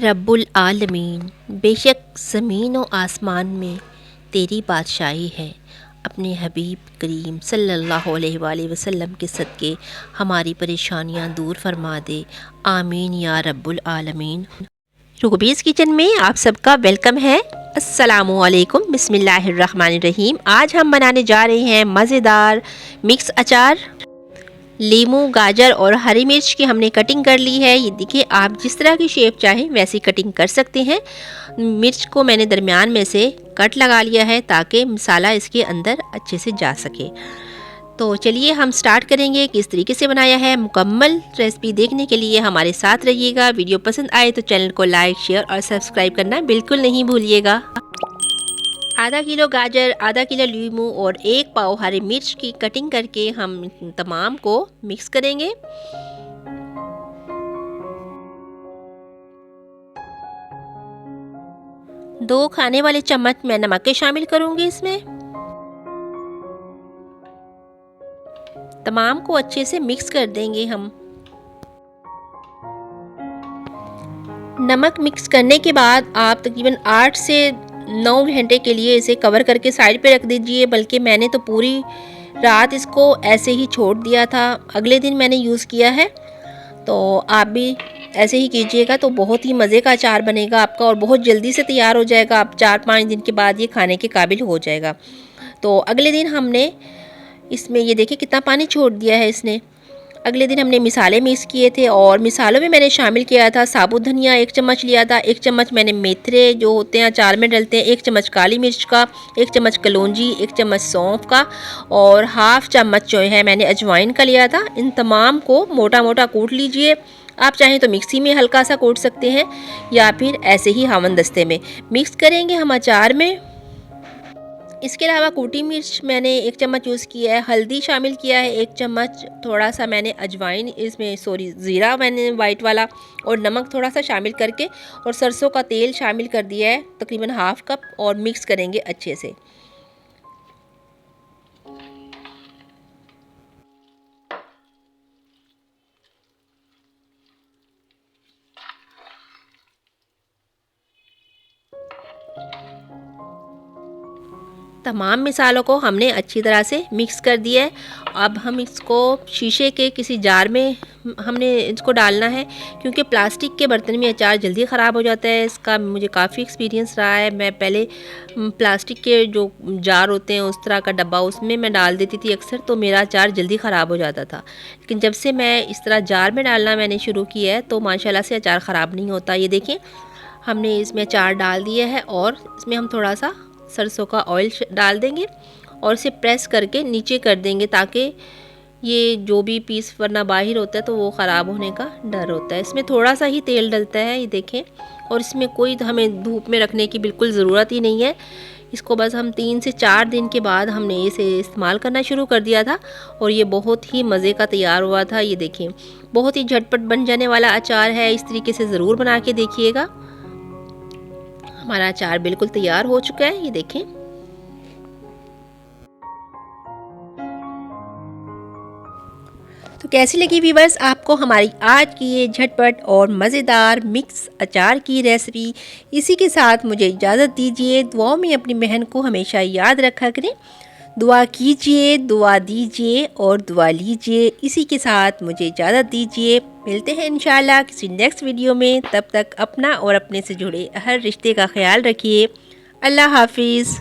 रब्बुल आलमीन, बेशक ज़मीन व आसमान में तेरी बादशाही है। अपने हबीब करीम सल्लल्लाहु अलैहि वसल्लम के सदक़े हमारी परेशानियां दूर फरमा दे, आमीन या रब्बुल आलमीन। रुबीज़ किचन में आप सबका वेलकम है। अस्सलामु अलैकुम, बिस्मिल्लाहिर्रहमानिर्रहीम। आज हम बनाने जा रहे हैं मज़ेदार मिक्स अचार। लीमू, गाजर और हरी मिर्च की हमने कटिंग कर ली है। ये देखिए, आप जिस तरह की शेप चाहें वैसी कटिंग कर सकते हैं। मिर्च को मैंने दरमियान में से कट लगा लिया है ताकि मसाला इसके अंदर अच्छे से जा सके। तो चलिए हम स्टार्ट करेंगे किस तरीके से बनाया है। मुकम्मल रेसिपी देखने के लिए हमारे साथ रहिएगा। वीडियो पसंद आए तो चैनल को लाइक, शेयर और सब्सक्राइब करना बिल्कुल नहीं भूलिएगा। आधा किलो गाजर, आधा किलो लीमू और 1 पाव हरी मिर्च की कटिंग करके हम तमाम को मिक्स करेंगे। दो खाने वाले चम्मच मैं नमक के शामिल करूंगी इसमें। तमाम को अच्छे से मिक्स कर देंगे हम। नमक मिक्स करने के बाद आप तकरीबन 8 से 9 घंटे के लिए इसे कवर करके साइड पे रख दीजिए। बल्कि मैंने तो पूरी रात इसको ऐसे ही छोड़ दिया था, अगले दिन मैंने यूज़ किया है। तो आप भी ऐसे ही कीजिएगा तो बहुत ही मज़े का अचार बनेगा आपका और बहुत जल्दी से तैयार हो जाएगा। आप 4-5 दिन के बाद ये खाने के काबिल हो जाएगा। तो अगले दिन हमने इसमें ये देखिए कितना पानी छोड़ दिया है इसने। अगले दिन हमने मिसाले मिक्स किए थे और मिसालों में मैंने शामिल किया था साबुत धनिया 1 चम्मच लिया था, 1 चम्मच मैंने मेथरे जो होते हैं अचार में डलते हैं, 1 चम्मच काली मिर्च का, 1 चम्मच कलौंजी, 1 चम्मच सौंफ का और हाफ चम्मच जो है मैंने अजवाइन का लिया था। इन तमाम को मोटा मोटा कूट लीजिए। आप चाहें तो मिक्सी में हल्का सा कूट सकते हैं या फिर ऐसे ही हावन दस्ते में मिक्स करेंगे हम अचार में। इसके अलावा कूटी मिर्च मैंने 1 चम्मच यूज़ किया है, हल्दी शामिल किया है 1 चम्मच, थोड़ा सा मैंने अजवाइन इसमें ज़ीरा मैंने वाइट वाला और नमक थोड़ा सा शामिल करके और सरसों का तेल शामिल कर दिया है तकरीबन हाफ कप और मिक्स करेंगे अच्छे से। तमाम मिसालों को हमने अच्छी तरह से मिक्स कर दिया है। अब हम इसको शीशे के किसी जार में हमने इसको डालना है क्योंकि प्लास्टिक के बर्तन में अचार जल्दी ख़राब हो जाता है। इसका मुझे काफ़ी एक्सपीरियंस रहा है। मैं पहले प्लास्टिक के जो जार होते हैं उस तरह का डब्बा उसमें मैं डाल देती थी अक्सर, तो मेरा अचार जल्दी ख़राब हो जाता था। लेकिन जब से मैं इस तरह जार में डालना मैंने शुरू किया है तो माशाल्लाह से अचार ख़राब नहीं होता। ये देखें, हमने इसमें अचार डाल दिया है और इसमें हम थोड़ा सा सरसों का ऑयल डाल देंगे और इसे प्रेस करके नीचे कर देंगे ताकि ये जो भी पीस वरना बाहर होता है तो वो ख़राब होने का डर होता है। इसमें थोड़ा सा ही तेल डलता है, ये देखें, और इसमें कोई हमें धूप में रखने की बिल्कुल ज़रूरत ही नहीं है। इसको बस हम 3 से 4 दिन के बाद हमने इसे इस्तेमाल करना शुरू कर दिया था और ये बहुत ही मज़े का तैयार हुआ था। ये देखें, बहुत ही झटपट बन जाने वाला अचार है। इस तरीके से ज़रूर बना के देखिएगा। हमारा अचार बिल्कुल तैयार हो चुका है, ये देखें। तो कैसी लगी व्यूअर्स आपको हमारी आज की ये झटपट और मज़ेदार मिक्स अचार की रेसिपी। इसी के साथ मुझे इजाज़त दीजिए। दुआओं में अपनी बहन को हमेशा याद रखा करें। दुआ कीजिए, दुआ दीजिए और दुआ लीजिए। इसी के साथ मुझे इजाज़त दीजिए। मिलते हैं इंशाल्लाह किसी नेक्स्ट वीडियो में। तब तक अपना और अपने से जुड़े हर रिश्ते का ख्याल रखिए। अल्लाह हाफिज़।